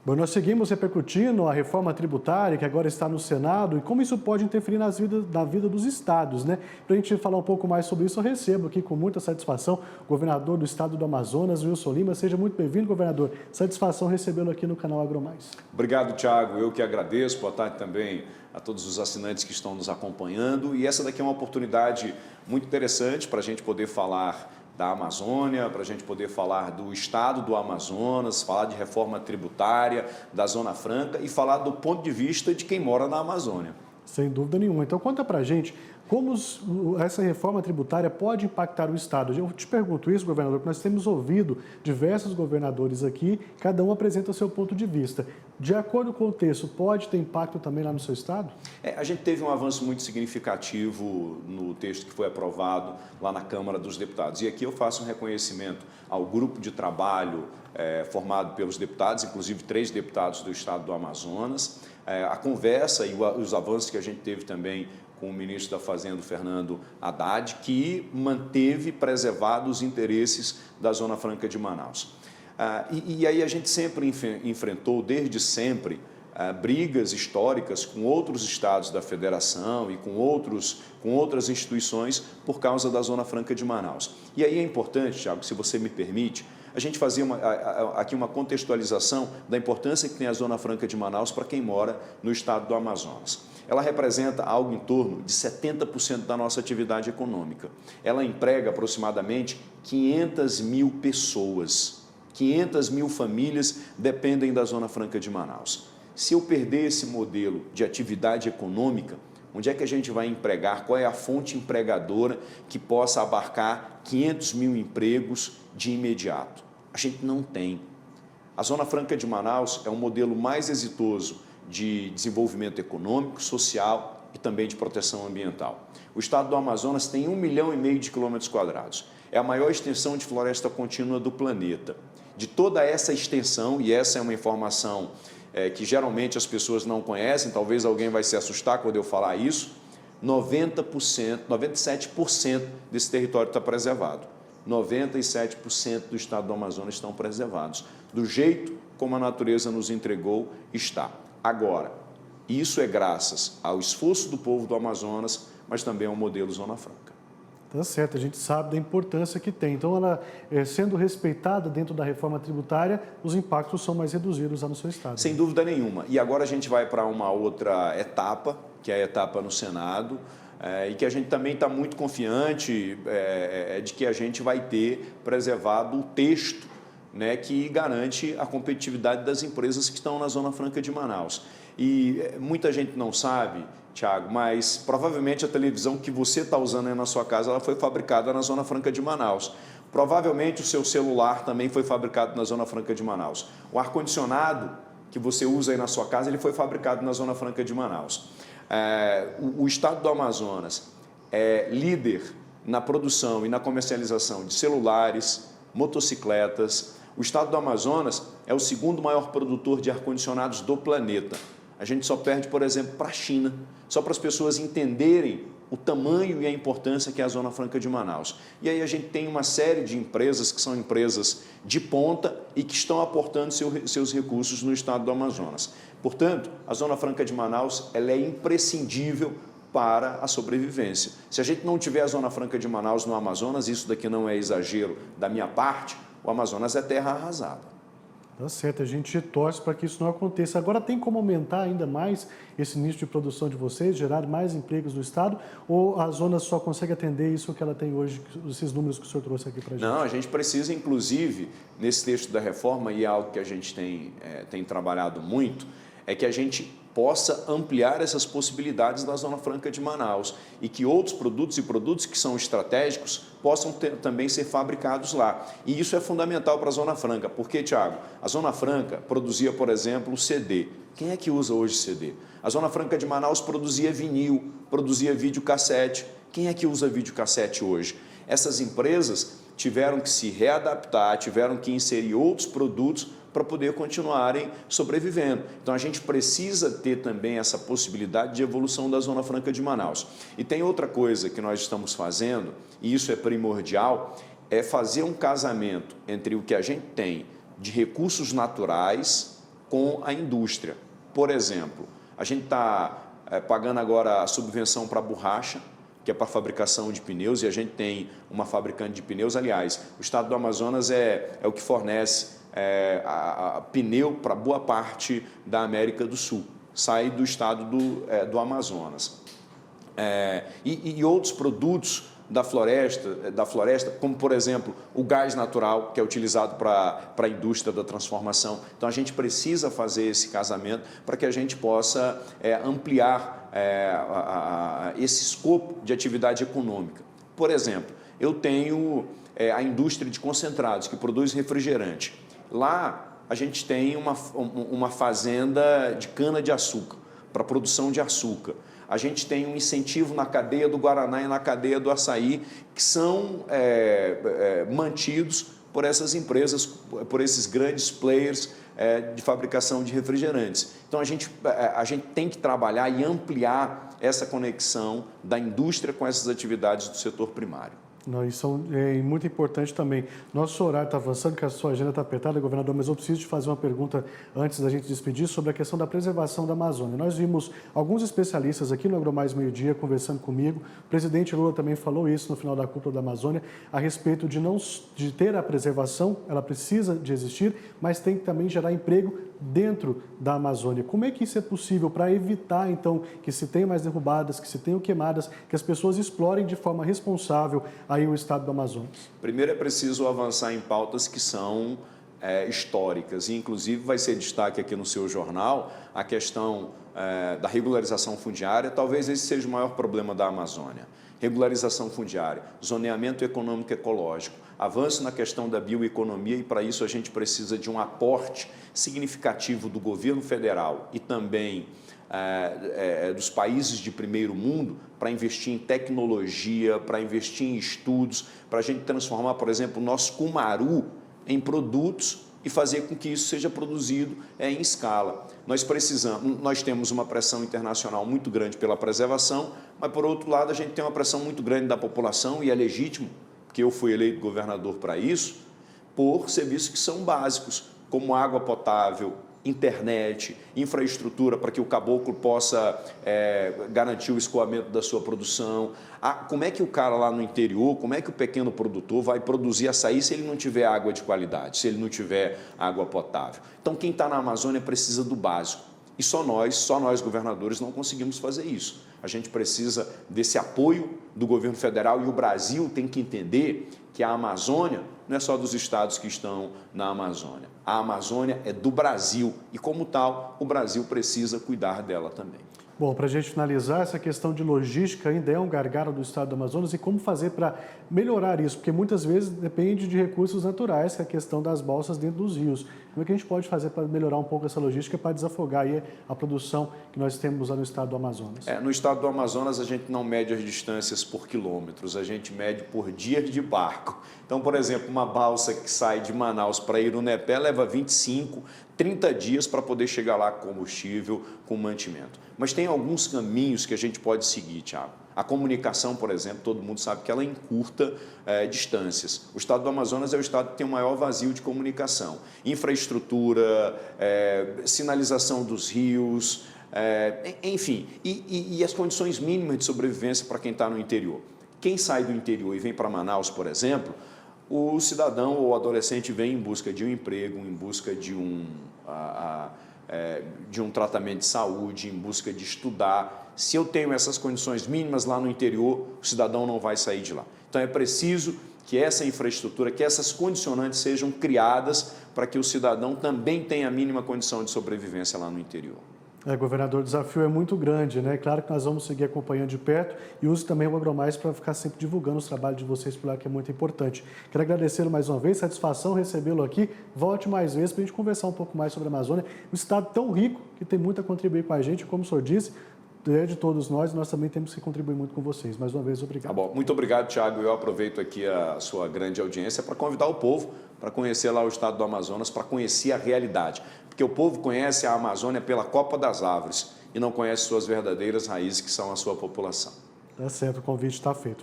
Bom, nós seguimos repercutindo a reforma tributária que agora está no Senado e como isso pode interferir na vida dos estados, né? Para a gente falar um pouco mais sobre isso, eu recebo aqui com muita satisfação o governador do estado do Amazonas, Wilson Lima. Seja muito bem-vindo, governador. Satisfação recebê-lo aqui no canal AgroMais. Obrigado, Thiago. Eu que agradeço. Boa tarde também a todos os assinantes que estão nos acompanhando. E essa daqui é uma oportunidade muito interessante para a gente poder falar da Amazônia, para a gente poder falar do estado do Amazonas, falar de reforma tributária, da Zona Franca e falar do ponto de vista de quem mora na Amazônia. Sem dúvida nenhuma. Então, conta para a gente como essa reforma tributária pode impactar o Estado. Eu te pergunto isso, governador, porque nós temos ouvido diversos governadores aqui, cada um apresenta o seu ponto de vista. De acordo com o texto, pode ter impacto também lá no seu Estado? A gente teve um avanço muito significativo no texto que foi aprovado lá na Câmara dos Deputados. E aqui eu faço um reconhecimento ao grupo de trabalho formado pelos deputados, inclusive 3 deputados do Estado do Amazonas, a conversa e os avanços que a gente teve também com o ministro da Fazenda, Fernando Haddad, que manteve preservados os interesses da Zona Franca de Manaus. E aí a gente sempre enfrentou, desde sempre, brigas históricas com outros estados da federação e com outras instituições por causa da Zona Franca de Manaus. E aí é importante, Thiago, se você me permite, a gente fazer aqui uma contextualização da importância que tem a Zona Franca de Manaus para quem mora no estado do Amazonas. Ela representa algo em torno de 70% da nossa atividade econômica. Ela emprega aproximadamente 500 mil pessoas. 500 mil famílias dependem da Zona Franca de Manaus. Se eu perder esse modelo de atividade econômica, onde é que a gente vai empregar? Qual é a fonte empregadora que possa abarcar 500 mil empregos de imediato? A gente não tem. A Zona Franca de Manaus é o modelo mais exitoso de desenvolvimento econômico, social e também de proteção ambiental. O estado do Amazonas tem 1,5 milhão de quilômetros quadrados. É a maior extensão de floresta contínua do planeta. De toda essa extensão, e essa é uma informação que geralmente as pessoas não conhecem, talvez alguém vai se assustar quando eu falar isso, 90%, 97% desse território está preservado. 97% do estado do Amazonas estão preservados. Do jeito como a natureza nos entregou, está. Agora, isso é graças ao esforço do povo do Amazonas, mas também ao modelo Zona Franca. Tá certo, a gente sabe da importância que tem. Então, ela sendo respeitada dentro da reforma tributária, os impactos são mais reduzidos lá no seu estado. Sem dúvida nenhuma. E agora a gente vai para uma outra etapa, que é a etapa no Senado, e que a gente também está muito confiante de que a gente vai ter preservado o texto, né, que garante a competitividade das empresas que estão na Zona Franca de Manaus. E muita gente não sabe, Thiago, mas provavelmente a televisão que você está usando aí na sua casa, ela foi fabricada na Zona Franca de Manaus. Provavelmente o seu celular também foi fabricado na Zona Franca de Manaus. O ar-condicionado que você usa aí na sua casa, ele foi fabricado na Zona Franca de Manaus. O estado do Amazonas é líder na produção e na comercialização de celulares, motocicletas. O estado do Amazonas é o segundo maior produtor de ar-condicionados do planeta. A gente só perde, por exemplo, para a China, só para as pessoas entenderem o tamanho e a importância que é a Zona Franca de Manaus. E aí a gente tem uma série de empresas que são empresas de ponta e que estão aportando seus recursos no estado do Amazonas. Portanto, a Zona Franca de Manaus ela é imprescindível para a sobrevivência. Se a gente não tiver a Zona Franca de Manaus no Amazonas, isso daqui não é exagero da minha parte, o Amazonas é terra arrasada. Tá certo, a gente torce para que isso não aconteça. Agora, tem como aumentar ainda mais esse nicho de produção de vocês, gerar mais empregos no estado, ou a zona só consegue atender isso que ela tem hoje, esses números que o senhor trouxe aqui para a gente? Não, a gente precisa, inclusive, nesse texto da reforma, e é algo que a gente tem trabalhado muito, é que a gente possa ampliar essas possibilidades da Zona Franca de Manaus e que outros produtos que são estratégicos possam também ser fabricados lá. E isso é fundamental para a Zona Franca, porque, Thiago, a Zona Franca produzia, por exemplo, o CD. Quem é que usa hoje CD? A Zona Franca de Manaus produzia vinil, produzia videocassete. Quem é que usa videocassete hoje? Essas empresas tiveram que se readaptar, tiveram que inserir outros produtos para poder continuarem sobrevivendo. Então, a gente precisa ter também essa possibilidade de evolução da Zona Franca de Manaus. E tem outra coisa que nós estamos fazendo, e isso é primordial, é fazer um casamento entre o que a gente tem de recursos naturais com a indústria. Por exemplo, a gente está pagando agora a subvenção para a borracha, que é para a fabricação de pneus, e a gente tem uma fabricante de pneus. Aliás, o estado do Amazonas é o que fornece pneu para boa parte da América do Sul, sai do estado do Amazonas. E outros produtos da floresta, como, por exemplo, o gás natural, que é utilizado para a indústria da transformação. Então, a gente precisa fazer esse casamento para que a gente possa ampliar esse escopo de atividade econômica. Por exemplo, eu tenho a indústria de concentrados, que produz refrigerante. Lá, a gente tem uma fazenda de cana-de-açúcar, para produção de açúcar. A gente tem um incentivo na cadeia do Guaraná e na cadeia do açaí, que são mantidos por essas empresas, por esses grandes players de fabricação de refrigerantes. Então, a gente tem que trabalhar e ampliar essa conexão da indústria com essas atividades do setor primário. Não, isso é muito importante também. Nosso horário está avançando, que a sua agenda está apertada, governador, mas eu preciso te fazer uma pergunta antes da gente despedir sobre a questão da preservação da Amazônia. Nós vimos alguns especialistas aqui no AgroMais Meio-Dia conversando comigo. O presidente Lula também falou isso no final da cúpula da Amazônia, a respeito de ter a preservação, ela precisa de existir, mas tem que também gerar emprego dentro da Amazônia. Como é que isso é possível para evitar, então, que se tenha mais derrubadas, que se tenham queimadas, que as pessoas explorem de forma responsável aí o estado do Amazonas? Primeiro é preciso avançar em pautas que são históricas, e inclusive vai ser destaque aqui no seu jornal a questão da regularização fundiária. Talvez esse seja o maior problema da Amazônia. Regularização fundiária, zoneamento econômico ecológico, avanço na questão da bioeconomia, e para isso a gente precisa de um aporte significativo do governo federal e também dos países de primeiro mundo para investir em tecnologia, para investir em estudos, para a gente transformar, por exemplo, o nosso cumaru em produtos e fazer com que isso seja produzido em escala. Nós temos uma pressão internacional muito grande pela preservação, mas, por outro lado, a gente tem uma pressão muito grande da população, e é legítimo, porque eu fui eleito governador para isso, por serviços que são básicos, como água potável, internet, infraestrutura para que o caboclo possa garantir o escoamento da sua produção. Como é que o cara lá no interior, como é que o pequeno produtor vai produzir açaí se ele não tiver água de qualidade, se ele não tiver água potável? Então, quem está na Amazônia precisa do básico. E só nós governadores não conseguimos fazer isso. A gente precisa desse apoio do governo federal, e o Brasil tem que entender que a Amazônia não é só dos estados que estão na Amazônia. A Amazônia é do Brasil e, como tal, o Brasil precisa cuidar dela também. Bom, para a gente finalizar, essa questão de logística ainda é um gargalo do estado do Amazonas, e como fazer para melhorar isso? Porque muitas vezes depende de recursos naturais, que é a questão das balsas dentro dos rios. Como é que a gente pode fazer para melhorar um pouco essa logística, para desafogar aí a produção que nós temos lá no estado do Amazonas? No estado do Amazonas, a gente não mede as distâncias por quilômetros, a gente mede por dias de barco. Então, por exemplo, uma balsa que sai de Manaus para Irunepé leva 25, 30 dias para poder chegar lá com combustível, com mantimento. Mas tem alguns caminhos que a gente pode seguir, Thiago. A comunicação, por exemplo, todo mundo sabe que ela encurta distâncias. O estado do Amazonas é o estado que tem o maior vazio de comunicação. Infraestrutura, sinalização dos rios, enfim, e as condições mínimas de sobrevivência para quem está no interior. Quem sai do interior e vem para Manaus, por exemplo, o cidadão ou o adolescente vem em busca de um emprego, em busca de um tratamento de saúde, em busca de estudar. Se eu tenho essas condições mínimas lá no interior, o cidadão não vai sair de lá. Então, é preciso que essa infraestrutura, que essas condicionantes sejam criadas para que o cidadão também tenha a mínima condição de sobrevivência lá no interior. Governador, o desafio é muito grande, né? Claro que nós vamos seguir acompanhando de perto, e use também o AgroMais para ficar sempre divulgando os trabalhos de vocês por lá, que é muito importante. Quero agradecê-lo mais uma vez, satisfação recebê-lo aqui. Volte mais vezes para a gente conversar um pouco mais sobre a Amazônia, um estado tão rico que tem muito a contribuir com a gente, como o senhor disse, de todos nós também temos que contribuir muito com vocês. Mais uma vez, obrigado. Tá bom. Muito obrigado, Thiago. Eu aproveito aqui a sua grande audiência para convidar o povo para conhecer lá o estado do Amazonas, para conhecer a realidade. Porque o povo conhece a Amazônia pela copa das árvores e não conhece suas verdadeiras raízes, que são a sua população. Tá certo, o convite está feito.